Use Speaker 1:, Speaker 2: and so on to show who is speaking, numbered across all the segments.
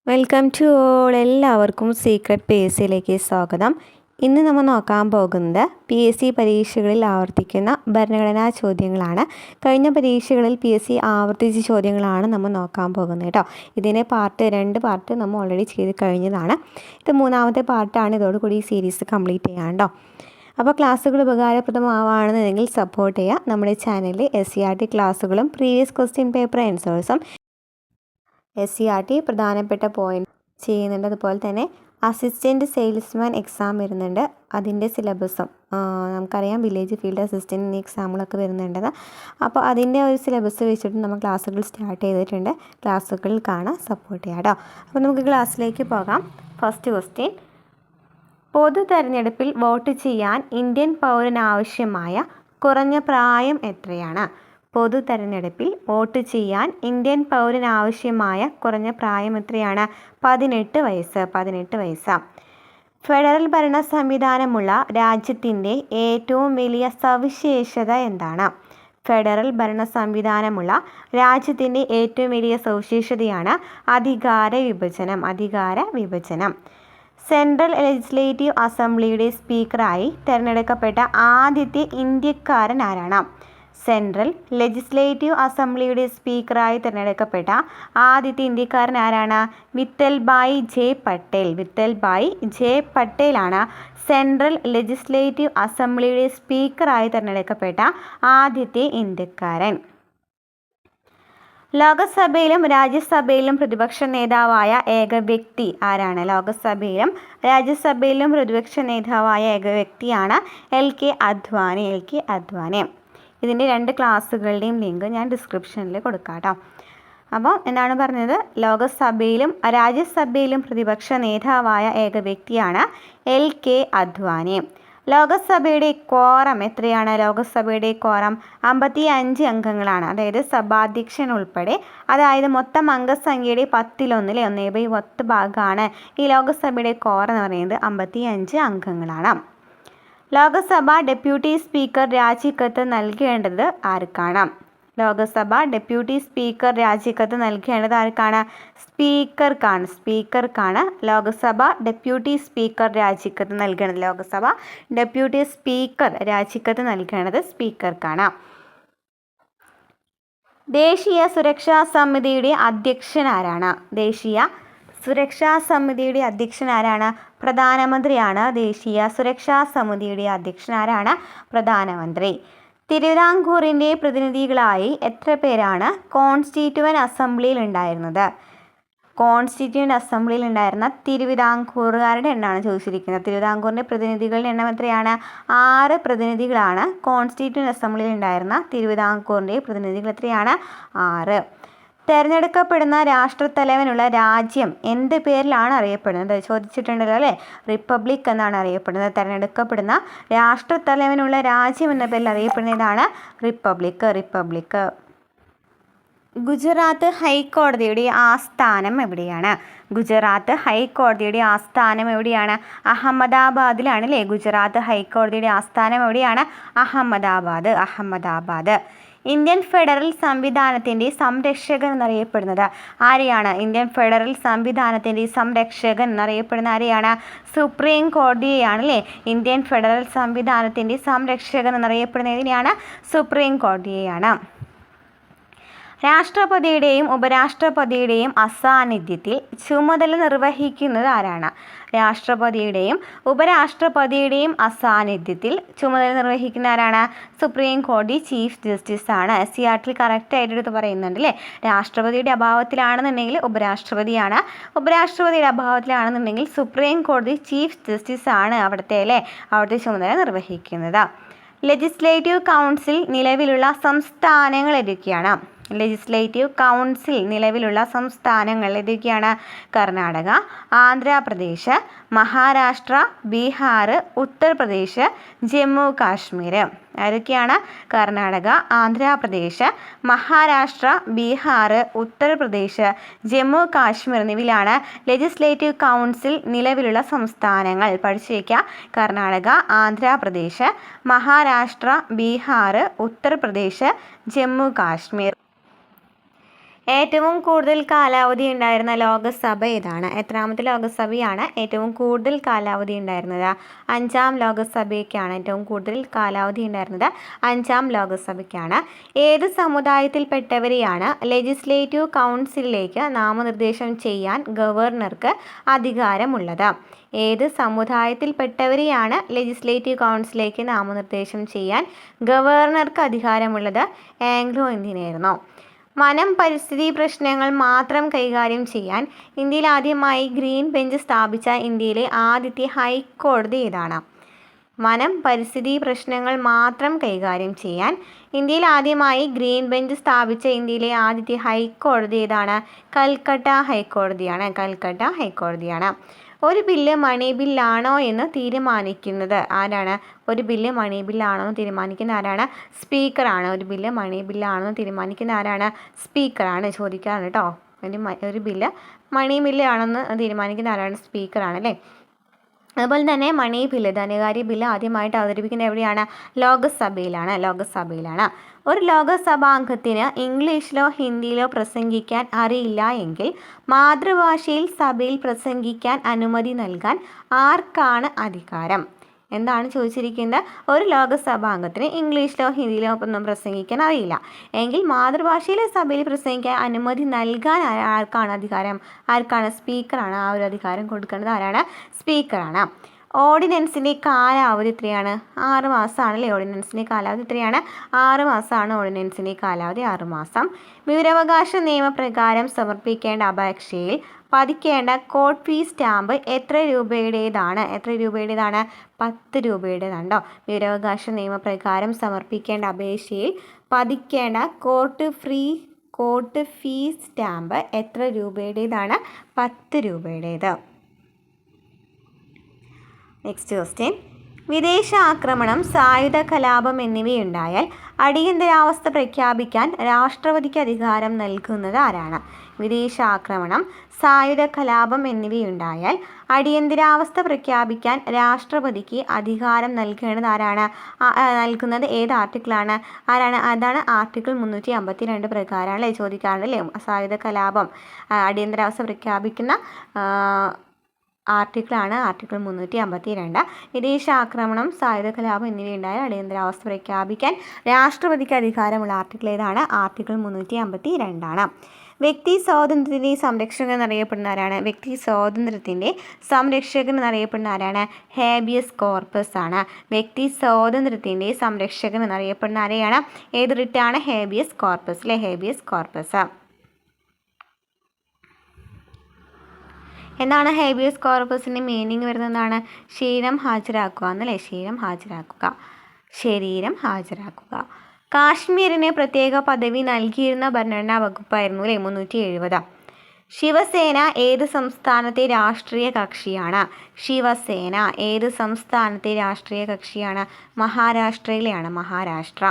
Speaker 1: Welcome to all. എല്ലാവർക്കും secret PSCയിലേക്ക് സ്വാഗതം. ഇന്ന് നമ്മൾ നോക്കാൻ പോകുന്നത് PSC പരീക്ഷകളിൽ ആവർത്തിക്കുന്ന ഭരണഘടനാ ചോദ്യങ്ങളാണ്. കഴിഞ്ഞ പരീക്ഷകളിൽ PSC ആവർത്തിച്ച ചോദ്യങ്ങളാണ് നമ്മൾ നോക്കാൻ പോകുന്നത് കേട്ടോ. ഇതിനെ രണ്ട് പാർട്ട് നമ്മൾ ഓൾറെഡി ചെയ്ത് കഴിഞ്ഞതാണ്. ഇത് മൂന്നാമത്തെ പാർട്ടാണ്. ഇതോടുകൂടി ഈ സീരീസ് കംപ്ലീറ്റ് ചെയ്യാം കേട്ടോ. അപ്പോൾ ക്ലാസ്സുകൾ ഉപകാരപ്രദമാവുകയാണെന്നുണ്ടെങ്കിൽ സപ്പോർട്ട് ചെയ്യുക. നമ്മുടെ ചാനലിൽ SCERT ക്ലാസ്സുകളും പ്രീവിയസ് ക്വസ്റ്റ്യൻ പേപ്പർ ആൻസേഴ്സും SCERT പ്രധാനപ്പെട്ട പോയിന്റ് ചെയ്യുന്നുണ്ട്. അതുപോലെ തന്നെ അസിസ്റ്റൻറ്റ് സെയിൽസ്മാൻ എക്സാം വരുന്നുണ്ട്. അതിൻ്റെ സിലബസും നമുക്കറിയാം, വില്ലേജ് ഫീൽഡ് അസിസ്റ്റൻറ്റ് എന്നീ എക്സാമുകളൊക്കെ വരുന്നുണ്ട്. അപ്പോൾ അതിൻ്റെ ഒരു സിലബസ് വെച്ചിട്ട് നമ്മൾ ക്ലാസ്സുകൾ സ്റ്റാർട്ട് ചെയ്തിട്ടുണ്ട്. ക്ലാസ്സുകൾ കാണാൻ സപ്പോർട്ട് ചെയ്യാം കേട്ടോ. അപ്പോൾ നമുക്ക് ക്ലാസ്സിലേക്ക് പോകാം. ഫസ്റ്റ് ക്വസ്റ്റ്യൻ: പൊതു തെരഞ്ഞെടുപ്പിൽ വോട്ട് ചെയ്യാൻ ഇന്ത്യൻ പൗരനാവശ്യമായ കുറഞ്ഞ പ്രായം എത്രയാണ്? പൊതു തെരഞ്ഞെടുപ്പിൽ വോട്ട് ചെയ്യാൻ ഇന്ത്യൻ പൗരനാവശ്യമായ കുറഞ്ഞ പ്രായം എത്രയാണ്? 18 വയസ്സ്. 18 വയസ്സ്. ഫെഡറൽ ഭരണ സംവിധാനമുള്ള രാജ്യത്തിൻ്റെ ഏറ്റവും വലിയ സവിശേഷത എന്താണ്? ഫെഡറൽ ഭരണ സംവിധാനമുള്ള രാജ്യത്തിൻ്റെ ഏറ്റവും വലിയ സവിശേഷതയാണ് അധികാര വിഭജനം. അധികാര വിഭജനം. സെൻട്രൽ ലെജിസ്ലേറ്റീവ് അസംബ്ലിയുടെ സ്പീക്കറായി തിരഞ്ഞെടുക്കപ്പെട്ട ആദ്യത്തെ ഇന്ത്യക്കാരൻ ആരാണ്? സെൻട്രൽ ലെജിസ്ലേറ്റീവ് അസംബ്ലിയുടെ സ്പീക്കറായി തിരഞ്ഞെടുക്കപ്പെട്ട ആദ്യത്തെ ഇന്ത്യക്കാരൻ ആരാണ്? വിത്തൽഭായ് ജെ പട്ടേൽ. വിത്തൽഭായ് ജെ പട്ടേലാണ് സെൻട്രൽ ലെജിസ്ലേറ്റീവ് അസംബ്ലിയുടെ സ്പീക്കറായി തിരഞ്ഞെടുക്കപ്പെട്ട ആദ്യത്തെ ഇന്ത്യക്കാരൻ. ലോകസഭയിലും രാജ്യസഭയിലും പ്രതിപക്ഷ നേതാവായ ഏക വ്യക്തി ആരാണ്? ലോകസഭയിലും രാജ്യസഭയിലും പ്രതിപക്ഷ നേതാവായ ഏക വ്യക്തിയാണ് LK അദ്വാനി. LK അദ്വാനി. ഇതിൻ്റെ 2 ക്ലാസ്സുകളുടെയും ലിങ്ക് ഞാൻ ഡിസ്ക്രിപ്ഷനിൽ കൊടുക്കാം കേട്ടോ. അപ്പോൾ എന്താണ് പറഞ്ഞത്? ലോകസഭയിലും രാജ്യസഭയിലും പ്രതിപക്ഷ നേതാവായ ഏക വ്യക്തിയാണ് LK അദ്വാനി. ലോകസഭയുടെ ക്വാറം എത്രയാണ്? ലോകസഭയുടെ ക്വാറം 55 അംഗങ്ങളാണ്. അതായത് സഭാധ്യക്ഷൻ ഉൾപ്പെടെ. അതായത് മൊത്തം അംഗസംഖ്യയുടെ 10 1/10 ഭാഗമാണ് ഈ ലോകസഭയുടെ ക്വാറം എന്ന് പറയുന്നത്. 55 അംഗങ്ങളാണ്. ലോകസഭ ഡെപ്യൂട്ടി സ്പീക്കർ രാജിക്കത്ത് നൽകേണ്ടത് ആർക്കാണ്? ലോകസഭ ഡെപ്യൂട്ടി സ്പീക്കർ രാജിക്കത്ത് നൽകേണ്ടത് ആർക്കാണ്? സ്പീക്കർക്കാണ്. സ്പീക്കർക്കാണ് ലോകസഭ ഡെപ്യൂട്ടി സ്പീക്കർ രാജിക്കത്ത് നൽകേണ്ടത്. ലോകസഭ ഡെപ്യൂട്ടി സ്പീക്കർ രാജിക്കത്ത് നൽകേണ്ടത് സ്പീക്കർക്കാണ്. ദേശീയ സുരക്ഷാ സമിതിയുടെ അധ്യക്ഷൻ ആരാണ്? ദേശീയ സുരക്ഷാ സമിതിയുടെ അധ്യക്ഷൻ ആരാണ്? പ്രധാനമന്ത്രിയാണ്. ദേശീയ സുരക്ഷാ സമിതിയുടെ അധ്യക്ഷൻ ആരാണ്? പ്രധാനമന്ത്രി. തിരുവിതാംകൂറിൻ്റെ പ്രതിനിധികളായി എത്ര പേരാണ് കോൺസ്റ്റിറ്റ്യൂവൻ്റ് അസംബ്ലിയിൽ ഉണ്ടായിരുന്നത്? കോൺസ്റ്റിറ്റ്യൂവൻ്റ് അസംബ്ലിയിൽ ഉണ്ടായിരുന്ന തിരുവിതാംകൂറുകാരുടെ എണ്ണമാണ് ചോദിച്ചിരിക്കുന്നത്. തിരുവിതാംകൂറിൻ്റെ പ്രതിനിധികളുടെ എണ്ണം എത്രയാണ്? 6 പ്രതിനിധികളാണ് കോൺസ്റ്റിറ്റ്യൂവൻ്റ് അസംബ്ലിയിൽ ഉണ്ടായിരുന്ന തിരുവിതാംകൂറിൻ്റെ പ്രതിനിധികൾ. എത്രയാണ്? 6. തിരഞ്ഞെടുക്കപ്പെടുന്ന രാഷ്ട്രത്തലവനുള്ള രാജ്യം എന്ത് പേരിലാണ് അറിയപ്പെടുന്നത്? ചോദിച്ചിട്ടുണ്ടല്ലോ അല്ലേ. റിപ്പബ്ലിക് എന്നാണ് അറിയപ്പെടുന്നത്. തിരഞ്ഞെടുക്കപ്പെടുന്ന രാഷ്ട്രത്തലവനുള്ള രാജ്യം എന്ന പേരിൽ അറിയപ്പെടുന്നതാണ് റിപ്പബ്ലിക്. റിപ്പബ്ലിക്. ഗുജറാത്ത് ഹൈക്കോടതിയുടെ ആസ്ഥാനം എവിടെയാണ്? ഗുജറാത്ത് ഹൈക്കോടതിയുടെ ആസ്ഥാനം എവിടെയാണ്? അഹമ്മദാബാദിലാണ് അല്ലേ. ഗുജറാത്ത് ഹൈക്കോടതിയുടെ ആസ്ഥാനം എവിടെയാണ്? അഹമ്മദാബാദ്. അഹമ്മദാബാദ്. ഇന്ത്യൻ ഫെഡറൽ സംവിധാനത്തിൻ്റെ സംരക്ഷകൻ എന്നറിയപ്പെടുന്നത് ആരെയാണ്? ഇന്ത്യൻ ഫെഡറൽ സംവിധാനത്തിൻ്റെ സംരക്ഷകൻ എന്നറിയപ്പെടുന്ന ആരെയാണ്? സുപ്രീം കോടതിയെയാണ് അല്ലേ. ഇന്ത്യൻ ഫെഡറൽ സംവിധാനത്തിൻ്റെ സംരക്ഷകൻ എന്നറിയപ്പെടുന്നതിനെയാണ് സുപ്രീം കോടതിയെയാണ്. രാഷ്ട്രപതിയുടെയും ഉപരാഷ്ട്രപതിയുടെയും അസാന്നിധ്യത്തിൽ ചുമതല നിർവഹിക്കുന്നത് ആരാണ്? രാഷ്ട്രപതിയുടെയും ഉപരാഷ്ട്രപതിയുടെയും അസാന്നിധ്യത്തിൽ ചുമതല നിർവഹിക്കുന്ന ആരാണ്? സുപ്രീം കോടതി ചീഫ് ജസ്റ്റിസ് ആണ്. SCERT കറക്റ്റായിട്ട് എടുത്ത് പറയുന്നുണ്ട് അല്ലേ. രാഷ്ട്രപതിയുടെ അഭാവത്തിലാണെന്നുണ്ടെങ്കിൽ ഉപരാഷ്ട്രപതിയാണ്. ഉപരാഷ്ട്രപതിയുടെ അഭാവത്തിലാണെന്നുണ്ടെങ്കിൽ സുപ്രീം കോടതി ചീഫ് ജസ്റ്റിസ് ആണ് അവിടുത്തെ ചുമതല നിർവഹിക്കുന്നത്. ലെജിസ്ലേറ്റീവ് കൗൺസിൽ നിലവിലുള്ള സംസ്ഥാനങ്ങൾ ഏതൊക്കെയാണ്? ലെജിസ്ലേറ്റീവ് കൗൺസിൽ നിലവിലുള്ള സംസ്ഥാനങ്ങൾ ഏതൊക്കെയാണ്? കർണാടക, ആന്ധ്രാപ്രദേശ്, മഹാരാഷ്ട്ര, ബീഹാർ, ഉത്തർപ്രദേശ്, ജമ്മു കാശ്മീർ. ഏതൊക്കെയാണ്? കർണാടക, ആന്ധ്രാപ്രദേശ്, മഹാരാഷ്ട്ര, ബീഹാർ, ഉത്തർപ്രദേശ്, ജമ്മു കാശ്മീർ എന്നിവയിലാണ് ലെജിസ്ലേറ്റീവ് കൗൺസിൽ നിലവിലുള്ള സംസ്ഥാനങ്ങൾ. പഠിച്ചു വയ്ക്കുക. കർണാടക, ആന്ധ്രാപ്രദേശ്, മഹാരാഷ്ട്ര, ബീഹാർ, ഉത്തർപ്രദേശ്, ജമ്മു കാശ്മീർ. ഏറ്റവും കൂടുതൽ കാലാവധി ഉണ്ടായിരുന്ന ലോകസഭ ഏതാണ്? എത്രാമത്തെ ലോകസഭയാണ് ഏറ്റവും കൂടുതൽ കാലാവധി ഉണ്ടായിരുന്നത്? 5ാം ലോകസഭയ്ക്കാണ് ഏറ്റവും കൂടുതൽ കാലാവധി ഉണ്ടായിരുന്നത്. 5ാം ലോകസഭയ്ക്കാണ്. ഏത് സമുദായത്തിൽപ്പെട്ടവരെയാണ് ലെജിസ്ലേറ്റീവ് കൗൺസിലിലേക്ക് നാമനിർദ്ദേശം ചെയ്യാൻ ഗവർണർക്ക് അധികാരമുള്ളത്? ഏത് സമുദായത്തിൽപ്പെട്ടവരെയാണ് ലെജിസ്ലേറ്റീവ് കൗൺസിലിലേക്ക് നാമനിർദ്ദേശം ചെയ്യാൻ ഗവർണർക്ക് അധികാരമുള്ളത്? ആംഗ്ലോ ഇന്ത്യനായിരുന്നു. വനം പരിസ്ഥിതി പ്രശ്നങ്ങൾ മാത്രം കൈകാര്യം ചെയ്യാൻ ഇന്ത്യയിൽ ആദ്യമായി ഗ്രീൻ ബെഞ്ച് സ്ഥാപിച്ച ഇന്ത്യയിലെ ആദ്യത്തെ ഹൈക്കോടതി ഏതാണ്? വനം പരിസ്ഥിതി പ്രശ്നങ്ങൾ മാത്രം കൈകാര്യം ചെയ്യാൻ ഇന്ത്യയിൽ ആദ്യമായി ഗ്രീൻ ബെഞ്ച് സ്ഥാപിച്ച ഇന്ത്യയിലെ ആദ്യത്തെ ഹൈക്കോടതി ഏതാണ്? കൽക്കട്ട ഹൈക്കോടതിയാണ്. കൽക്കട്ട ഹൈക്കോടതിയാണ്. ഒരു ബില്ല് മണി ബില്ലാണോ എന്ന് തീരുമാനിക്കുന്നത് ആരാണ്? ഒരു ബില്ല് മണി ബില്ലാണോ എന്ന് തീരുമാനിക്കുന്ന ആരാണ്? സ്പീക്കറാണ്. ഒരു ബില്ല് മണി ബില്ലാണോ എന്ന് തീരുമാനിക്കുന്ന ആരാണ്? സ്പീക്കറാണ്. ചോദിക്കാറുണ്ട് കേട്ടോ. ഒരു ബില്ല് മണി ബില്ലാണെന്ന് തീരുമാനിക്കുന്ന ആരാണ്? സ്പീക്കറാണ് അല്ലേ. അതുപോലെ തന്നെ മണി ബില്ല്, ധനകാര്യ ബില്ല് ആദ്യമായിട്ട് അവതരിപ്പിക്കുന്നത് എവിടെയാണ്? ലോകസഭയിലാണ്. ഒരു ലോകസഭാംഗത്തിന് ഇംഗ്ലീഷിലോ ഹിന്ദിയിലോ പ്രസംഗിക്കാൻ അറിയില്ല എങ്കിൽ മാതൃഭാഷയിൽ സഭയിൽ പ്രസംഗിക്കാൻ അനുമതി നൽകാൻ ആർക്കാണ് അധികാരം? എന്താണ് ചോദിച്ചിരിക്കുന്നത്? ഒരു ലോകസഭാംഗത്തിന് ഇംഗ്ലീഷിലോ ഹിന്ദിയിലോ ഒന്നും പ്രസംഗിക്കാൻ അറിയില്ല എങ്കിൽ മാതൃഭാഷയിലെ സഭയിൽ പ്രസംഗിക്കാൻ അനുമതി നൽകാൻ ആർക്കാണ് അധികാരം? ആർക്കാണ്? സ്പീക്കറാണ്. ആ ഒരു അധികാരം കൊടുക്കേണ്ടത് ആരാണ്? സ്പീക്കറാണ്. ഓർഡിനൻസിൻ്റെ കാലാവധി എത്രയാണ്? 6 മാസമാണല്ലേ. ഓർഡിനൻസിൻ്റെ കാലാവധി എത്രയാണ്? 6 മാസമാണ് ഓർഡിനൻസിൻ്റെ കാലാവധി. 6 മാസം. വിവരാവകാശ നിയമപ്രകാരം സമർപ്പിക്കേണ്ട അപേക്ഷയിൽ പതിക്കേണ്ട കോഡ് ഫീ സ്റ്റാമ്പ് എത്ര രൂപയുടേതാണ്? 10 രൂപയുടേതാണ് കേട്ടോ. വിവരാവകാശ നിയമപ്രകാരം സമർപ്പിക്കേണ്ട അപേക്ഷയിൽ പതിക്കേണ്ട കോഡ് ഫീ സ്റ്റാമ്പ് എത്ര രൂപയുടേതാണ്? 10 രൂപയുടേത്. Next question. വിദേശ ആക്രമണം, സായുധ കലാപം എന്നിവയുണ്ടായാൽ അടിയന്തരാവസ്ഥ പ്രഖ്യാപിക്കാൻ രാഷ്ട്രപതിക്ക് അധികാരം നൽകുന്നത് ആരാണ്? വിദേശാക്രമണം, സായുധ കലാപം എന്നിവയുണ്ടായാൽ അടിയന്തരാവസ്ഥ പ്രഖ്യാപിക്കാൻ രാഷ്ട്രപതിക്ക് അധികാരം നൽകേണ്ടത് ആരാണ്? നൽകുന്നത് ഏത് ആർട്ടിക്കിളാണ്? അതാണ് ആർട്ടിക്കിൾ 352 പ്രകാരമാണ് ചോദിക്കാറുണ്ടല്ലേ. സായുധ കലാപം, അടിയന്തരാവസ്ഥ പ്രഖ്യാപിക്കുന്ന ആർട്ടിക്കിളാണ് ആർട്ടിക്കിൾ 352. വിദേശാക്രമണം, സായുധ കലാപം എന്നിവയുണ്ടായാൽ അടിയന്തരാവസ്ഥ പ്രഖ്യാപിക്കാൻ രാഷ്ട്രപതിക്ക് അധികാരമുള്ള ആർട്ടിക്കിൾ ഏതാണ്? ആർട്ടിക്കിൾ 352. വ്യക്തി സ്വാതന്ത്ര്യത്തിൻ്റെ സംരക്ഷകൻ എന്നറിയപ്പെടുന്ന ആരാണ്? വ്യക്തി സ്വാതന്ത്ര്യത്തിൻ്റെ സംരക്ഷകൻ എന്നറിയപ്പെടുന്ന ആരാണ്? ഹേബിയസ് കോർപ്പസ് ആണ്. വ്യക്തി സ്വാതന്ത്ര്യത്തിൻ്റെ സംരക്ഷകൻ എന്നറിയപ്പെടുന്ന ആരെയാണ്? ഏത് റിട്ടാണ്? ഹേബിയസ് കോർപ്പസ് അല്ലേ. Habeas corpus. എന്താണ് ഹേബിയസ് കോർപ്പസിൻ്റെ മീനിങ് വരുന്നതാണ്? ശരീരം ഹാജരാക്കുക എന്നല്ലേ. ശരീരം ഹാജരാക്കുക. കാശ്മീരിന് പ്രത്യേക പദവി നൽകിയിരുന്ന ഭരണഘടനാ വകുപ്പായിരുന്നു അല്ലേ 370. ശിവസേന ഏത് സംസ്ഥാനത്തെ രാഷ്ട്രീയ കക്ഷിയാണ്? ശിവസേന ഏത് സംസ്ഥാനത്തെ രാഷ്ട്രീയ കക്ഷിയാണ്? മഹാരാഷ്ട്രയിലെയാണ്. മഹാരാഷ്ട്ര.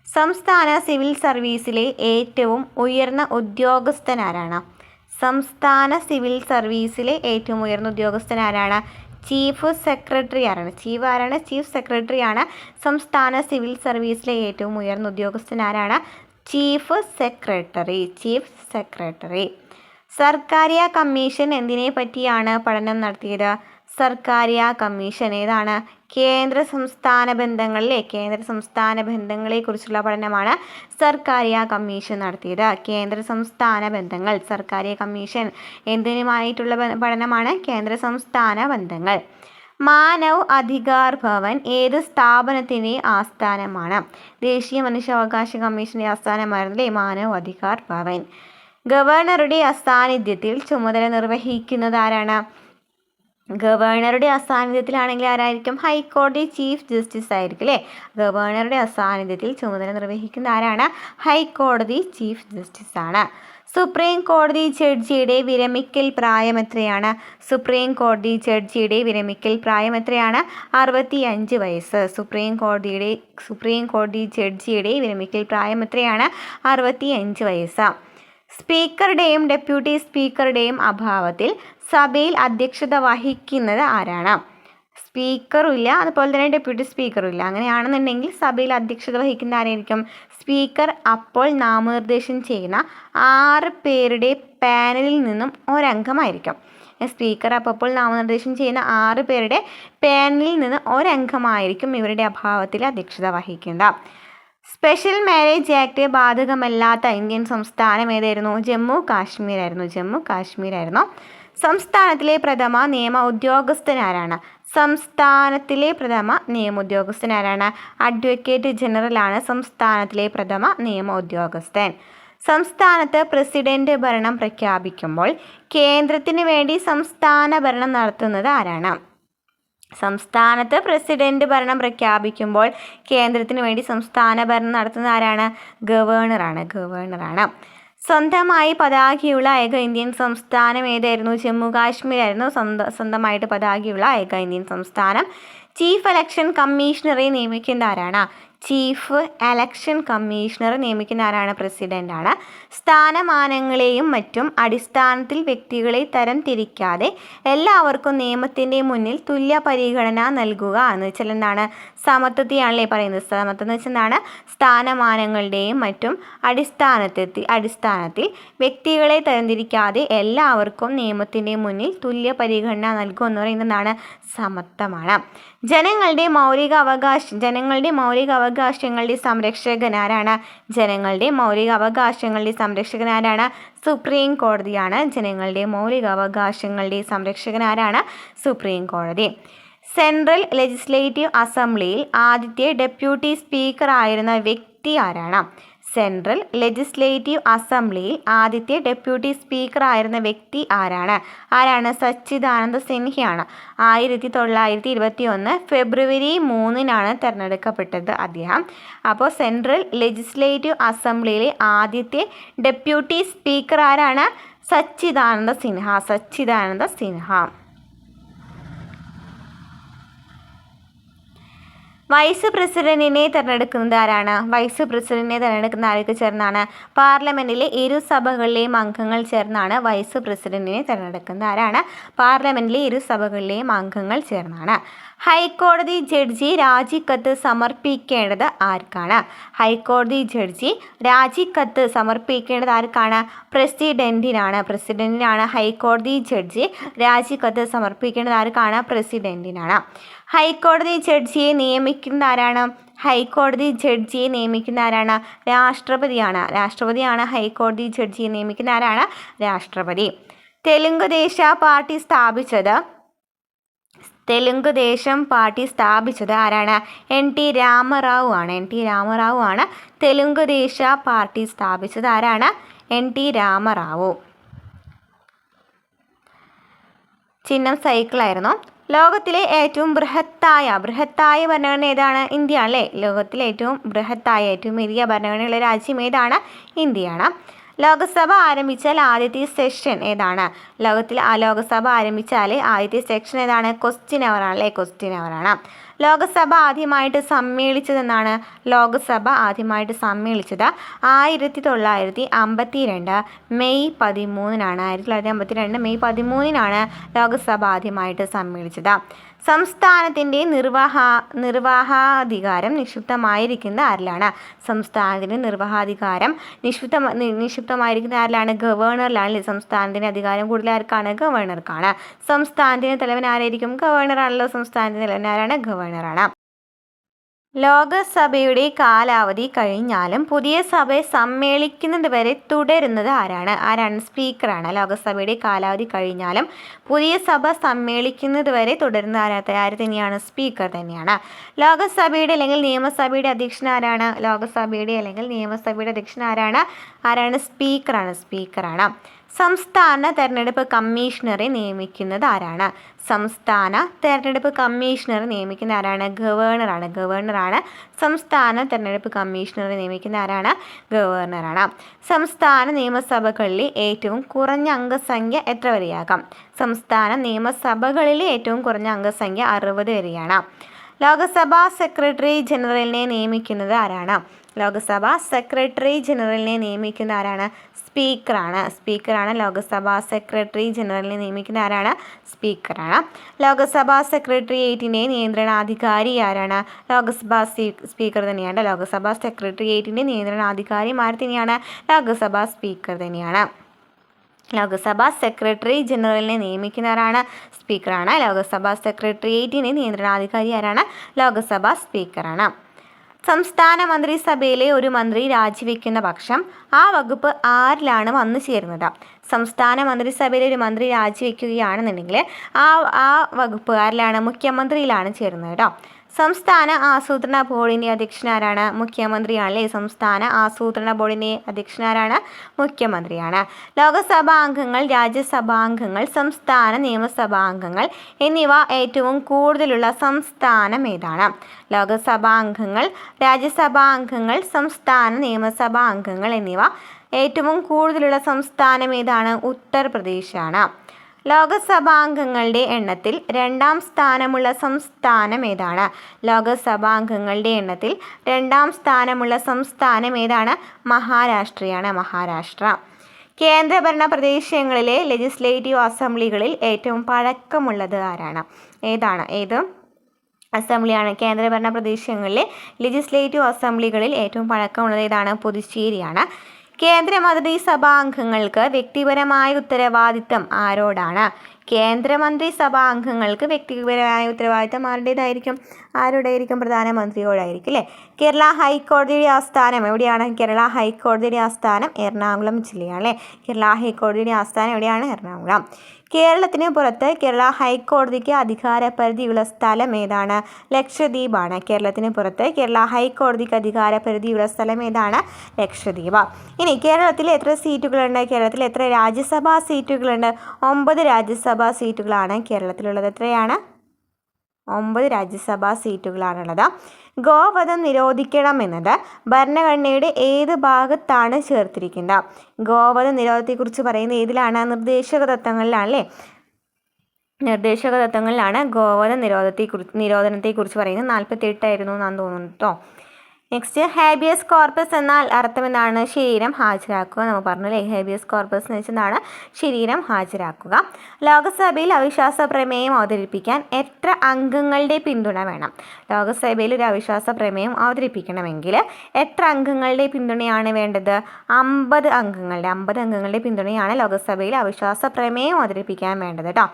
Speaker 1: സംസ്ഥാന സിവിൽ സർവീസിലെ ഏറ്റവും ഉയർന്ന ഉദ്യോഗസ്ഥനാരാണ്? സംസ്ഥാന സിവിൽ സർവീസിലെ ഏറ്റവും ഉയർന്ന ഉദ്യോഗസ്ഥൻ ആരാണ്? ചീഫ് സെക്രട്ടറി ആരാണ്? ചീഫ് സെക്രട്ടറി ആണ്. സംസ്ഥാന സിവിൽ സർവീസിലെ ഏറ്റവും ഉയർന്ന ഉദ്യോഗസ്ഥൻ ആരാണ്? Chief secretary. സർക്കാരിയ കമ്മീഷൻ എന്തിനെ പറ്റിയാണ് പഠനം നടത്തിയത്? സർക്കാരിയ കമ്മീഷൻ ഏതാണ്? കേന്ദ്ര സംസ്ഥാന ബന്ധങ്ങളെ കുറിച്ചുള്ള പഠനമാണ് സർക്കാരിയ കമ്മീഷൻ നടത്തിയത്. കേന്ദ്ര സംസ്ഥാന ബന്ധങ്ങൾ. സർക്കാരിയ കമ്മീഷൻ എന്തിനുമായിട്ടുള്ള പഠനമാണ്? കേന്ദ്ര സംസ്ഥാന ബന്ധങ്ങൾ. മാനവ് അധികാർ ഭവൻ ഏത് സ്ഥാപനത്തിൻ്റെ ആസ്ഥാനമാണ്? ദേശീയ മനുഷ്യാവകാശ കമ്മീഷൻ്റെ ആസ്ഥാനമായിരുന്നില്ലേ മാനവ് അധികാർ ഭവൻ. ഗവർണറുടെ അസാന്നിധ്യത്തിൽ ചുമതല നിർവഹിക്കുന്നത് ആരാണ്? ഗവർണറുടെ അസാന്നിധ്യത്തിലാണെങ്കിൽ ആരായിരിക്കും? ഹൈക്കോടതി ചീഫ് ജസ്റ്റിസ് ആയിരിക്കും അല്ലേ. ഗവർണറുടെ അസാന്നിധ്യത്തിൽ ചുമതല നിർവഹിക്കുന്ന ആരാണ്? ഹൈക്കോടതി ചീഫ് ജസ്റ്റിസ് ആണ്. സുപ്രീം കോടതി ജഡ്ജിയുടെ വിരമിക്കൽ പ്രായം എത്രയാണ്? സുപ്രീം കോടതി ജഡ്ജിയുടെ വിരമിക്കൽ പ്രായം എത്രയാണ്? 65 വയസ്സ്. സുപ്രീം കോടതി ജഡ്ജിയുടെ വിരമിക്കൽ പ്രായം എത്രയാണ്? 65 വയസ്സ്. സ്പീക്കറുടെയും ഡെപ്യൂട്ടി സ്പീക്കറുടെയും അഭാവത്തിൽ സഭയിൽ അധ്യക്ഷത വഹിക്കുന്നത് ആരാണ്? സ്പീക്കറും ഇല്ല, അതുപോലെ തന്നെ ഡെപ്യൂട്ടി സ്പീക്കറും ഇല്ല. അങ്ങനെയാണെന്നുണ്ടെങ്കിൽ സഭയിൽ അധ്യക്ഷത വഹിക്കുന്ന ആരായിരിക്കും? സ്പീക്കർ അപ്പോൾ നാമനിർദ്ദേശം ചെയ്യുന്ന 6 പേരുടെ പാനലിൽ നിന്നും ഒരംഗമായിരിക്കും. സ്പീക്കർ അപ്പോൾ നാമനിർദ്ദേശം ചെയ്യുന്ന 6 പേരുടെ പാനലിൽ നിന്ന് ഒരംഗമായിരിക്കും ഇവരുടെ അഭാവത്തിൽ അധ്യക്ഷത വഹിക്കേണ്ട. സ്പെഷ്യൽ മാരേജ് ആക്ട് ബാധകമല്ലാത്ത ഇന്ത്യൻ സംസ്ഥാനം ഏതായിരുന്നു? ജമ്മു കാശ്മീരായിരുന്നു. സംസ്ഥാനത്തിലെ പ്രഥമ നിയമ ഉദ്യോഗസ്ഥനാരാണ്? അഡ്വക്കേറ്റ് ജനറലാണ് സംസ്ഥാനത്തിലെ പ്രഥമ നിയമ ഉദ്യോഗസ്ഥൻ. സംസ്ഥാനത്ത് പ്രസിഡന്റ് ഭരണം പ്രഖ്യാപിക്കുമ്പോൾ കേന്ദ്രത്തിന് വേണ്ടി സംസ്ഥാന ഭരണം നടത്തുന്നത് ആരാണ്? സംസ്ഥാനത്ത് പ്രസിഡന്റ് ഭരണം പ്രഖ്യാപിക്കുമ്പോൾ കേന്ദ്രത്തിന് വേണ്ടി സംസ്ഥാന ഭരണം നടത്തുന്നത് ആരാണ്? ഗവർണറാണ്. സ്വന്തമായി പതാകയുള്ള ഏക ഇന്ത്യൻ സംസ്ഥാനം ഏതായിരുന്നു? ജമ്മു കാശ്മീരായിരുന്നു സ്വന്തമായിട്ട് പതാകയുള്ള ഏക ഇന്ത്യൻ സംസ്ഥാനം. ചീഫ് ഇലക്ഷൻ കമ്മീഷണറെ നിയമിക്കുന്ന ആരാണ്? പ്രസിഡന്റാണ്. സ്ഥാനമാനങ്ങളെയും മറ്റും അടിസ്ഥാനത്തിൽ വ്യക്തികളെ തരം തിരിക്കാതെ എല്ലാവർക്കും നിയമത്തിൻ്റെ മുന്നിൽ തുല്യ പരിഗണന നൽകുക എന്ന് വെച്ചാൽ എന്താണ്? സമത്വത്തെയാണല്ലേ പറയുന്നത്. സമത്വം എന്ന് വെച്ചാൽ എന്താണ്? സ്ഥാനമാനങ്ങളുടെയും മറ്റും അടിസ്ഥാനത്തിൽ വ്യക്തികളെ തരംതിരിക്കാതെ എല്ലാവർക്കും നിയമത്തിൻ്റെ മുന്നിൽ തുല്യ പരിഗണന നൽകുക എന്ന് പറയുന്നതാണ് സമത്വമാണ്. ജനങ്ങളുടെ മൗലികാവകാശങ്ങളുടെ സംരക്ഷകനാരാണ്? സുപ്രീം കോടതിയാണ്. സുപ്രീം കോടതി. സെൻട്രൽ ലെജിസ്ലേറ്റീവ് അസംബ്ലിയിൽ ആദ്യത്തെ ഡെപ്യൂട്ടി സ്പീക്കർ ആയിരുന്ന വ്യക്തി ആരാണ്? സച്ചിദാനന്ദ സിൻഹയാണ്. 1921 ഫെബ്രുവരി 3-നാണ് തിരഞ്ഞെടുക്കപ്പെട്ടത് അദ്ദേഹം. അപ്പോൾ സെൻട്രൽ ലെജിസ്ലേറ്റീവ് അസംബ്ലിയിലെ ആദ്യത്തെ ഡെപ്യൂട്ടി സ്പീക്കർ ആരാണ്? സച്ചിദാനന്ദ സിൻഹ. വൈസ് പ്രസിഡന്റിനെ തിരഞ്ഞെടുക്കുന്നത് ആരാണ്? ആർക്ക് ചേർന്നാണ്? പാർലമെന്റിലെ ഇരു സഭകളിലെയും അംഗങ്ങൾ ചേർന്നാണ് വൈസ് പ്രസിഡന്റിനെ തിരഞ്ഞെടുക്കുന്നത് ആരാണ്? ഹൈക്കോടതി ജഡ്ജി രാജിക്കത്ത് സമർപ്പിക്കേണ്ടത് ആർക്കാണ്? പ്രസിഡന്റിനാണ്. ഹൈക്കോടതി ജഡ്ജി രാജിക്കത്ത് സമർപ്പിക്കേണ്ടത് ആർക്കാണ്? പ്രസിഡന്റിനാണ്. ഹൈക്കോടതി ജഡ്ജിയെ നിയമിക്കുന്ന ആരാണ്? രാഷ്ട്രപതിയാണ്. ഹൈക്കോടതി ജഡ്ജിയെ നിയമിക്കുന്ന ആരാണ്? രാഷ്ട്രപതി. തെലുങ്കുദേശം പാർട്ടി സ്ഥാപിച്ചത് ആരാണ്? NT രാമറാവു ആണ്. തെലുങ്കുദേശ പാർട്ടി സ്ഥാപിച്ചത് ആരാണ്? NT രാമറാവു. ചിഹ്നം സൈക്കിളായിരുന്നു. ലോകത്തിലെ ഏറ്റവും ബൃഹത്തായ ഭരണഘടന ഏതാണ്? ഇന്ത്യ അല്ലേ. ലോകത്തിലെ ഏറ്റവും വലിയ ഭരണഘടനയുള്ള രാജ്യം ഏതാണ്? ഇന്ത്യയാണ്. ലോകസഭ ആരംഭിച്ചാൽ ആദ്യത്തെ സെഷൻ ഏതാണ്? ലോകസഭ ആരംഭിച്ചാൽ ആദ്യത്തെ സെക്ഷൻ ഏതാണ്? ക്വസ്റ്റ്യൻ അവർ ആണ്. ലോകസഭ ആദ്യമായിട്ട് സമ്മേളിച്ചത് 1952 മെയ് 13-നാണ്. 1952 മെയ് 13-നാണ് ലോകസഭ ആദ്യമായിട്ട് സമ്മേളിച്ചത്. സംസ്ഥാനത്തിൻ്റെ നിർവഹാധികാരം നിക്ഷിപ്തമായിരിക്കുന്ന ആരിലാണ്? നിക്ഷിപ്തമായിരിക്കുന്ന ആരിലാണ്? ഗവർണറിലാണ്. സംസ്ഥാനത്തിൻ്റെ അധികാരം കൂടുതൽ ആർക്കാണ്? ഗവർണർക്കാണ്. സംസ്ഥാനത്തിൻ്റെ തലവൻ ആരായിരിക്കും? ഗവർണറാണല്ലോ. സംസ്ഥാനത്തിൻ്റെ തലവൻ ആരാണ്? ഗവർണറാണ്. ലോകസഭയുടെ കാലാവധി കഴിഞ്ഞാലും പുതിയ സഭ സമ്മേളിക്കുന്നത് വരെ തുടരുന്നത് ആരാണ്? സ്പീക്കറാണ്. ലോകസഭയുടെ കാലാവധി കഴിഞ്ഞാലും പുതിയ സഭ സമ്മേളിക്കുന്നത് വരെ തുടരുന്ന ആര് തന്നെയാണ്? സ്പീക്കർ തന്നെയാണ്. ലോകസഭയുടെ അല്ലെങ്കിൽ നിയമസഭയുടെ അധ്യക്ഷൻ ആരാണ്? ആരാണ്? സ്പീക്കറാണ്. സംസ്ഥാന തെരഞ്ഞെടുപ്പ് കമ്മീഷണറെ നിയമിക്കുന്നത് ആരാണ്? ഗവർണറാണ്. സംസ്ഥാന തെരഞ്ഞെടുപ്പ് കമ്മീഷണറെ നിയമിക്കുന്ന ആരാണ്? ഗവർണറാണ്. സംസ്ഥാന നിയമസഭകളിലെ ഏറ്റവും കുറഞ്ഞ അംഗസംഖ്യ എത്ര വരെയാകാം? സംസ്ഥാന നിയമസഭകളിലെ ഏറ്റവും കുറഞ്ഞ അംഗസംഖ്യ 60 വരെയാണ്. ലോകസഭാ സെക്രട്ടറി ജനറലിനെ നിയമിക്കുന്നത് ആരാണ്? ലോക്സഭ സെക്രട്ടറി ജനറലിനെ നിയമിക്കുന്ന ആരാണ്? സ്പീക്കറാണ് ലോക്സഭാ സെക്രട്ടറി ജനറലിനെ നിയമിക്കുന്ന ആരാണ്? സ്പീക്കറാണ്. ലോക്സഭാ സെക്രട്ടേറിയറ്റിൻ്റെ നിയന്ത്രണാധികാരി ആരാണ്? ലോക്സഭാ സ്പീക്കർ തന്നെയാണ്. ലോക്സഭാ സെക്രട്ടേറിയറ്റിൻ്റെ നിയന്ത്രണാധികാരിമാർ തന്നെയാണ് ലോക്സഭാ സ്പീക്കർ തന്നെയാണ്. ലോക്സഭാ സെക്രട്ടറി ജനറലിനെ നിയമിക്കുന്നവരാണ് സ്പീക്കറാണ്. ലോക്സഭാ സെക്രട്ടേറിയറ്റിൻ്റെ നിയന്ത്രണാധികാരി ആരാണ്? ലോക്സഭാ സ്പീക്കറാണ്. സംസ്ഥാന മന്ത്രിസഭയിലെ ഒരു മന്ത്രി രാജിവെക്കുന്ന പക്ഷം ആ വകുപ്പ് ആരിലാണ് വന്നു ചേരുന്നത്? സംസ്ഥാന മന്ത്രിസഭയിലെ ഒരു മന്ത്രി രാജിവെക്കുകയാണെന്നുണ്ടെങ്കിൽ ആ വകുപ്പ് ആരിലാണ്? മുഖ്യമന്ത്രിയിലാണ് ചേരുന്നത് കേട്ടോ. സംസ്ഥാന ആസൂത്രണ ബോർഡിൻ്റെ അധ്യക്ഷനാരാണ്? മുഖ്യമന്ത്രിയാണല്ലേ. സംസ്ഥാന ആസൂത്രണ ബോർഡിൻ്റെ അധ്യക്ഷനാരാണ്? മുഖ്യമന്ത്രിയാണ്. ലോക്സഭാ അംഗങ്ങൾ, രാജ്യസഭാംഗങ്ങൾ, സംസ്ഥാന നിയമസഭാംഗങ്ങൾ എന്നിവ ഏറ്റവും കൂടുതലുള്ള സംസ്ഥാനം ഏതാണ്? ലോക്സഭാ അംഗങ്ങൾ, രാജ്യസഭാ അംഗങ്ങൾ, സംസ്ഥാന നിയമസഭാ അംഗങ്ങൾ എന്നിവ ഏറ്റവും കൂടുതലുള്ള സംസ്ഥാനം ഏതാണ്? ഉത്തർപ്രദേശാണ്. ലോക്സഭാംഗങ്ങളുടെ എണ്ണത്തിൽ രണ്ടാം സ്ഥാനമുള്ള സംസ്ഥാനം ഏതാണ്? ലോക്സഭാംഗങ്ങളുടെ എണ്ണത്തിൽ രണ്ടാം സ്ഥാനമുള്ള സംസ്ഥാനം ഏതാണ്? മഹാരാഷ്ട്രയാണ്. മഹാരാഷ്ട്ര. കേന്ദ്രഭരണ പ്രദേശങ്ങളിലെ ലെജിസ്ലേറ്റീവ് അസംബ്ലികളിൽ ഏറ്റവും പഴക്കമുള്ളത് ആരാണ്? ഏത് അസംബ്ലിയാണ്? കേന്ദ്രഭരണ പ്രദേശങ്ങളിലെ ലെജിസ്ലേറ്റീവ് അസംബ്ലികളിൽ ഏറ്റവും പഴക്കമുള്ളത് ഏതാണ്? പുതുച്ചേരിയാണ്. കേന്ദ്രമന്ത്രിസഭാംഗങ്ങൾക്ക് വ്യക്തിപരമായ ഉത്തരവാദിത്തം ആരോടാണ്? കേന്ദ്രമന്ത്രിസഭാംഗങ്ങൾക്ക് വ്യക്തിപരമായ ഉത്തരവാദിത്തം ആരുടെയായിരിക്കും? പ്രധാനമന്ത്രിയോടായിരിക്കും അല്ലേ. കേരള ഹൈക്കോടതിയുടെ ആസ്ഥാനം എവിടെയാണ്? കേരള ഹൈക്കോടതിയുടെ ആസ്ഥാനം എറണാകുളം ജില്ലയാണ് അല്ലേ. കേരള ഹൈക്കോടതിയുടെ ആസ്ഥാനം എവിടെയാണ്? എറണാകുളം. കേരളത്തിന് പുറത്ത് കേരള ഹൈക്കോടതിക്ക് അധികാരപരിധിയുള്ള സ്ഥലം ഏതാണ്? ലക്ഷദ്വീപാണ്. കേരളത്തിന് പുറത്ത് കേരള ഹൈക്കോടതിക്ക് അധികാരപരിധിയുള്ള സ്ഥലം ഏതാണ്? ലക്ഷദ്വീപ്. ഇനി കേരളത്തിൽ എത്ര സീറ്റുകളുണ്ട്? കേരളത്തിൽ എത്ര രാജ്യസഭാ സീറ്റുകളുണ്ട്? 9 രാജ്യസഭാ സീറ്റുകളാണ് കേരളത്തിലുള്ളത്. എത്രയാണ്? 9 രാജ്യസഭാ സീറ്റുകളാണുള്ളത്. ഗോവധം നിരോധിക്കണമെന്നത് ഭരണഘടനയുടെ ഏത് ഭാഗത്താണ് ചേർത്തിരിക്കുന്നത്? ഗോവധ നിരോധത്തെക്കുറിച്ച് പറയുന്നത് ഏതിലാണ്? നിർദ്ദേശക തത്വങ്ങളിലാണല്ലേ. നിർദ്ദേശക തത്വങ്ങളിലാണ് ഗോവധ നിരോധനത്തെക്കുറിച്ച് പറയുന്നത്. 48 എന്നാണ് തോന്നുന്നു കേട്ടോ. നെക്സ്റ്റ്, ഹാബിയസ് കോർപ്പസ് എന്നാൽ അർത്ഥം എന്താണ്? ശരീരം ഹാജരാക്കുക. നമ്മൾ പറഞ്ഞു അല്ലേ. ഹാബിയസ് കോർപ്പസ് എന്ന് വെച്ചതാണ് ശരീരം ഹാജരാക്കുക. ലോക്സഭയിൽ അവിശ്വാസ പ്രമേയം അവതരിപ്പിക്കാൻ എത്ര അംഗങ്ങളുടെ പിന്തുണ വേണം? ലോക്സഭയിൽ ഒരു അവിശ്വാസ പ്രമേയം അവതരിപ്പിക്കണമെങ്കിൽ എത്ര അംഗങ്ങളുടെ പിന്തുണയാണ് വേണ്ടത്? 50 അംഗങ്ങളുടെ പിന്തുണയാണ് ലോക്സഭയിൽ അവിശ്വാസ പ്രമേയം അവതരിപ്പിക്കാൻ വേണ്ടത് കേട്ടോ.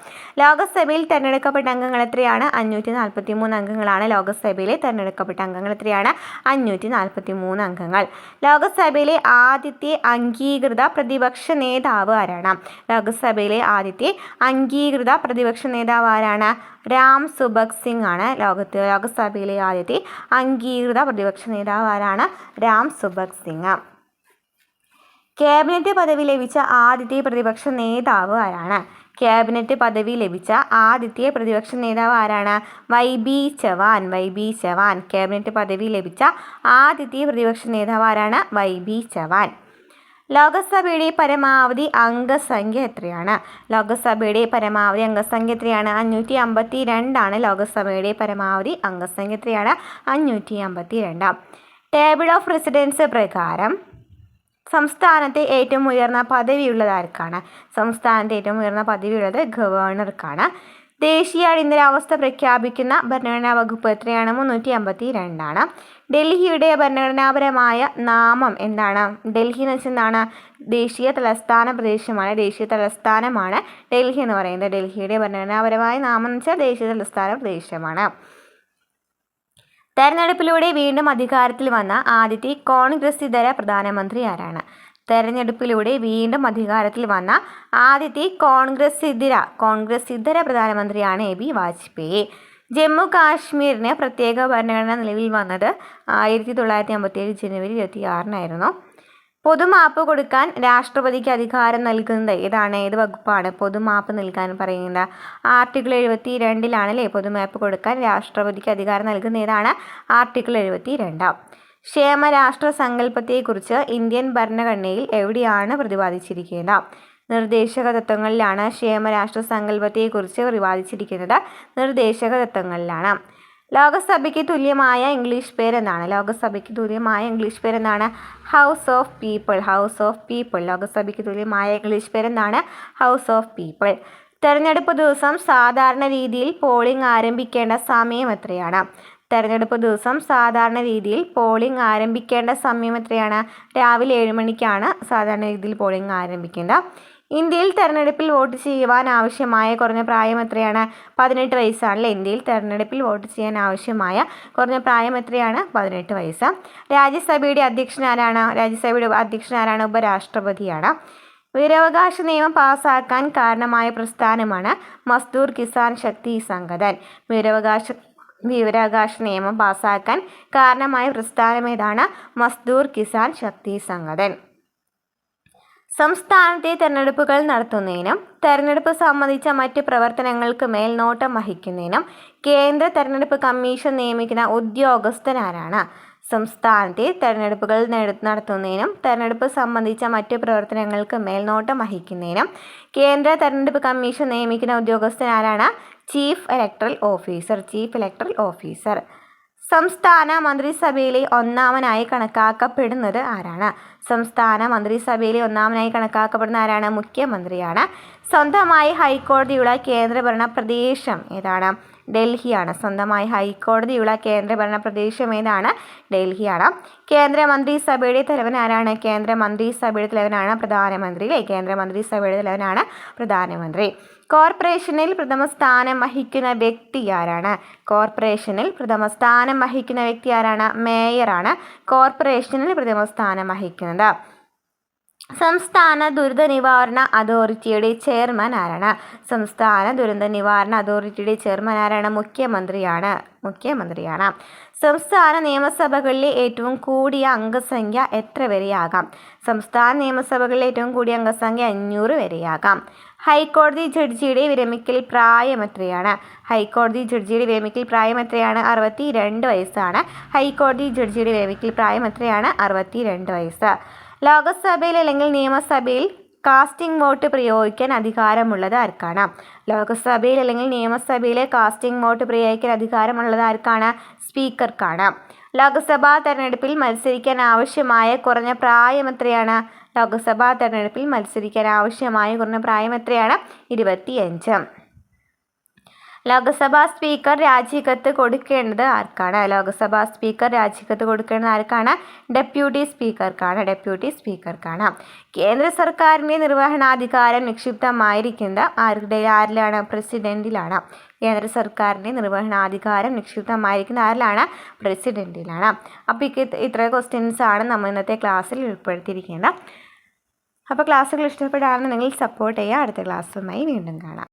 Speaker 1: ലോക്സഭയിൽ തിരഞ്ഞെടുക്കപ്പെട്ട അംഗങ്ങൾ എത്രയാണ്? 543 അംഗങ്ങളാണ് ലോക്സഭയിലെ തിരഞ്ഞെടുക്കപ്പെട്ട അംഗങ്ങൾ. എത്രയാണ്? 543 അംഗങ്ങൾ. ലോക്സഭയിലെ ആദ്യത്തെ അംഗീകൃത പ്രതിപക്ഷ നേതാവ് ആരാണ്? ലോക്സഭയിലെ ആദ്യത്തെ അംഗീകൃത പ്രതിപക്ഷ നേതാവ് ആരാണ്? രാം സുഭഗ് സിംഗ് ആണ്. ലോക്സഭയിലെ ആദ്യത്തെ അംഗീകൃത പ്രതിപക്ഷ നേതാവ് ആരാണ്? രാം സുഭഗ് സിംഗ്. ക്യാബിനറ്റ് പദവി ലഭിച്ച ആദ്യത്തെ പ്രതിപക്ഷ നേതാവ് ആരാണ്? ക്യാബിനറ്റ് പദവി ലഭിച്ച ആദ്യത്തെ പ്രതിപക്ഷ നേതാവ് ആരാണ്? വൈബി ചവാൻ. ക്യാബിനറ്റ് പദവി ലഭിച്ച ആദ്യത്തെ പ്രതിപക്ഷ നേതാവ് ആരാണ്? വൈബി ചവാൻ. ലോക്സഭയുടെ പരമാവധി അംഗസംഖ്യ എത്രയാണ്? ലോക്സഭയുടെ പരമാവധി അംഗസംഖ്യ എത്രയാണ്? 552 ലോക്സഭയുടെ പരമാവധി അംഗസംഖ്യ എത്രയാണ്? 552. ടേബിൾ ഓഫ് റെസിഡൻസ് പ്രകാരം സംസ്ഥാനത്തെ ഏറ്റവും ഉയർന്ന പദവിയുള്ളത് ആർക്കാണ്? സംസ്ഥാനത്തെ ഏറ്റവും ഉയർന്ന പദവിയുള്ളത് ഗവർണർക്കാണ്. ദേശീയ അടിയന്തരാവസ്ഥ പ്രഖ്യാപിക്കുന്ന ഭരണഘടനാ വകുപ്പ് എത്രയാണ്? 352. ഡൽഹിയുടെ ഭരണഘടനാപരമായ നാമം എന്താണ്? ഡൽഹി എന്ന് വെച്ചാൽ എന്താണ്? ദേശീയ തലസ്ഥാന പ്രദേശമാണ്. ദേശീയ തലസ്ഥാനമാണ് ഡൽഹി എന്ന് പറയുന്നത്. ഡൽഹിയുടെ ഭരണഘടനാപരമായ നാമം എന്ന് വെച്ചാൽ ദേശീയ തലസ്ഥാന പ്രദേശമാണ്. തെരഞ്ഞെടുപ്പിലൂടെ വീണ്ടും അധികാരത്തിൽ വന്ന ആദ്യത്തെ കോൺഗ്രസ് ഇതര പ്രധാനമന്ത്രി ആരാണ്? തെരഞ്ഞെടുപ്പിലൂടെ വീണ്ടും അധികാരത്തിൽ വന്ന ആദ്യത്തെ കോൺഗ്രസ് ഇതര പ്രധാനമന്ത്രിയാണ് എ ബി വാജ്പേയി. ജമ്മു കാശ്മീരിന് പ്രത്യേക ഭരണഘടന നിലവിൽ വന്നത് 1957 ജനുവരി 26 പൊതുമാപ്പ് കൊടുക്കാൻ രാഷ്ട്രപതിക്ക് അധികാരം നൽകുന്നത് ഏത് വകുപ്പാണ്? പൊതുമാപ്പ് നൽകാൻ പറയുന്നത് ആർട്ടിക്കിൾ 72 പൊതുമാപ്പ് കൊടുക്കാൻ രാഷ്ട്രപതിക്ക് അധികാരം നൽകുന്ന ഏതാണ്? ആർട്ടിക്കിൾ 72. ക്ഷേമരാഷ്ട്ര സങ്കല്പത്തെക്കുറിച്ച് ഇന്ത്യൻ ഭരണഘടനയിൽ എവിടെയാണ് പ്രതിപാദിച്ചിരിക്കുന്നത്? നിർദ്ദേശക തത്വങ്ങളിലാണ് ക്ഷേമരാഷ്ട്ര സങ്കല്പത്തെക്കുറിച്ച് പ്രതിപാദിച്ചിരിക്കുന്നത്. നിർദ്ദേശക തത്വങ്ങളിലാണ്. ലോകസഭയ്ക്ക് തുല്യമായ ഇംഗ്ലീഷ് പേരെന്താണ്? ലോകസഭയ്ക്ക് തുല്യമായ ഇംഗ്ലീഷ് പേരെന്താണ്? House of people. House of people. ലോകസഭയ്ക്ക് തുല്യമായ ഇംഗ്ലീഷ് പേരെന്താണ്? House of people. തെരഞ്ഞെടുപ്പ് ദിവസം സാധാരണ രീതിയിൽ പോളിംഗ് ആരംഭിക്കേണ്ട സമയം എത്രയാണ്? തെരഞ്ഞെടുപ്പ് ദിവസം സാധാരണ രീതിയിൽ പോളിംഗ് ആരംഭിക്കേണ്ട സമയം എത്രയാണ്? രാവിലെ 7 മണിക്കാണ് സാധാരണ രീതിയിൽ പോളിംഗ് ആരംഭിക്കേണ്ടത്. ഇന്ത്യയിൽ തെരഞ്ഞെടുപ്പിൽ വോട്ട് ചെയ്യുവാൻ ആവശ്യമായ കുറഞ്ഞ പ്രായം എത്രയാണ്? 18 വയസ്സാണല്ലേ. ഇന്ത്യയിൽ തെരഞ്ഞെടുപ്പിൽ വോട്ട് ചെയ്യാൻ ആവശ്യമായ കുറഞ്ഞ പ്രായം എത്രയാണ്? 18 വയസ്സ്. രാജ്യസഭയുടെ അധ്യക്ഷൻ ആരാണ്? രാജ്യസഭയുടെ അധ്യക്ഷൻ ആരാണ്? ഉപരാഷ്ട്രപതിയാണ്. വിവരാവകാശ നിയമം പാസ്സാക്കാൻ കാരണമായ പ്രസ്ഥാനമാണ് മസ്ദൂർ കിസാൻ ശക്തി സംഘടൻ. വിവരാവകാശ നിയമം പാസ്സാക്കാൻ കാരണമായ പ്രസ്ഥാനം ഏതാണ്? മസ്ദൂർ കിസാൻ ശക്തി സംഘടൻ. സംസ്ഥാനത്തെ തെരഞ്ഞെടുപ്പുകൾ നടത്തുന്നതിനും തെരഞ്ഞെടുപ്പ് സംബന്ധിച്ച മറ്റ് പ്രവർത്തനങ്ങൾക്ക് മേൽനോട്ടം വഹിക്കുന്നതിനും കേന്ദ്ര തെരഞ്ഞെടുപ്പ് കമ്മീഷൻ നിയമിക്കുന്ന ഉദ്യോഗസ്ഥനാരാണ്? സംസ്ഥാനത്തെ തെരഞ്ഞെടുപ്പുകൾ നടത്തുന്നതിനും തെരഞ്ഞെടുപ്പ് സംബന്ധിച്ച മറ്റ് പ്രവർത്തനങ്ങൾക്ക് മേൽനോട്ടം വഹിക്കുന്നതിനും കേന്ദ്ര തെരഞ്ഞെടുപ്പ് കമ്മീഷൻ നിയമിക്കുന്ന ഉദ്യോഗസ്ഥനാരാണ്? Chief electoral officer. Chief electoral officer. സംസ്ഥാന മന്ത്രിസഭയിലെ ഒന്നാമനായി കണക്കാക്കപ്പെടുന്നത് ആരാണ്? സംസ്ഥാന മന്ത്രിസഭയിലെ ഒന്നാമനായി കണക്കാക്കപ്പെടുന്ന ആരാണ്? മുഖ്യമന്ത്രിയാണ്. സ്വന്തമായി ഹൈക്കോടതിയുള്ള കേന്ദ്രഭരണ പ്രദേശം ഏതാണ്? ഡൽഹിയാണ്. സ്വന്തമായി ഹൈക്കോടതിയുള്ള കേന്ദ്രഭരണ പ്രദേശം ഏതാണ്? ഡൽഹിയാണ്. കേന്ദ്ര മന്ത്രിസഭയുടെ തലവൻ ആരാണ്? കേന്ദ്ര മന്ത്രിസഭയുടെ തലവനാണ് പ്രധാനമന്ത്രി. കേന്ദ്ര മന്ത്രിസഭയുടെ തലവനാണ് പ്രധാനമന്ത്രി. കോർപ്പറേഷനിൽ പ്രഥമ സ്ഥാനം വഹിക്കുന്ന വ്യക്തി ആരാണ്? കോർപ്പറേഷനിൽ പ്രഥമ സ്ഥാനം വഹിക്കുന്ന വ്യക്തി ആരാണ്? മേയറാണ് കോർപ്പറേഷനിൽ പ്രഥമ സ്ഥാനം വഹിക്കുന്നത്. സംസ്ഥാന ദുരന്ത നിവാരണ അതോറിറ്റിയുടെ ചെയർമാൻ ആരാണ്? സംസ്ഥാന ദുരന്ത നിവാരണ അതോറിറ്റിയുടെ ചെയർമാൻ ആരാണ്? മുഖ്യമന്ത്രിയാണ്. സംസ്ഥാന നിയമസഭകളിലെ ഏറ്റവും കൂടിയ അംഗസംഖ്യ എത്ര വരെയാകാം? സംസ്ഥാന നിയമസഭകളിലെ ഏറ്റവും കൂടിയ അംഗസംഖ്യ 500 വരെയാകാം. ഹൈക്കോടതി ജഡ്ജിയുടെ വിരമിക്കൽ പ്രായം എത്രയാണ്? ഹൈക്കോടതി ജഡ്ജിയുടെ വിരമിക്കൽ പ്രായം എത്രയാണ്? 62 വയസ്സാണ്. ഹൈക്കോടതി ജഡ്ജിയുടെ വിരമിക്കൽ പ്രായം എത്രയാണ്? 62 വയസ്സ്. ലോകസഭയിൽ അല്ലെങ്കിൽ നിയമസഭയിൽ കാസ്റ്റിംഗ് വോട്ട് പ്രയോഗിക്കാൻ അധികാരമുള്ളത് ആർക്കാണ്? ലോകസഭയിൽ അല്ലെങ്കിൽ നിയമസഭയിലെ കാസ്റ്റിംഗ് വോട്ട് പ്രയോഗിക്കാൻ അധികാരമുള്ളത് ആർക്കാണ്? സ്പീക്കർക്കാണ്. ലോക്സഭാ തെരഞ്ഞെടുപ്പിൽ മത്സരിക്കാൻ ആവശ്യമായ കുറഞ്ഞ പ്രായം എത്രയാണ്? ലോക്സഭാ തെരഞ്ഞെടുപ്പിൽ മത്സരിക്കാൻ ആവശ്യമായ കുറഞ്ഞ പ്രായം എത്രയാണ്? 25. ലോക്സഭാ സ്പീക്കർ രാജിക്കത്ത് കൊടുക്കേണ്ടത് ആർക്കാണ്? ലോക്സഭാ സ്പീക്കർ രാജിക്കത്ത് കൊടുക്കേണ്ടത് ആർക്കാണ്? ഡെപ്യൂട്ടി സ്പീക്കർക്കാണ്. കേന്ദ്ര സർക്കാരിൻ്റെ നിർവഹണാധികാരം നിക്ഷിപ്തമായിരിക്കുന്നത് ആരിലാണ്? പ്രസിഡന്റിലാണ്. കേന്ദ്ര സർക്കാരിൻ്റെ നിർവഹണാധികാരം നിക്ഷിപ്തമായിരിക്കുന്ന ആരിലാണ്? പ്രസിഡന്റിലാണ്. അപ്പോൾ ഇത്ര ക്വസ്റ്റ്യൻസ് ആണ് നമ്മൾ ഇന്നത്തെ ക്ലാസ്സിൽ ഉൾപ്പെടുത്തിയിരിക്കുന്നത്. അപ്പോൾ ക്ലാസ്സുകൾ ഇഷ്ടപ്പെട്ടാണെന്ന് നിങ്ങൾ സപ്പോർട്ട് ചെയ്യുക. അടുത്ത ക്ലാസ്സുമായി വീണ്ടും കാണാം.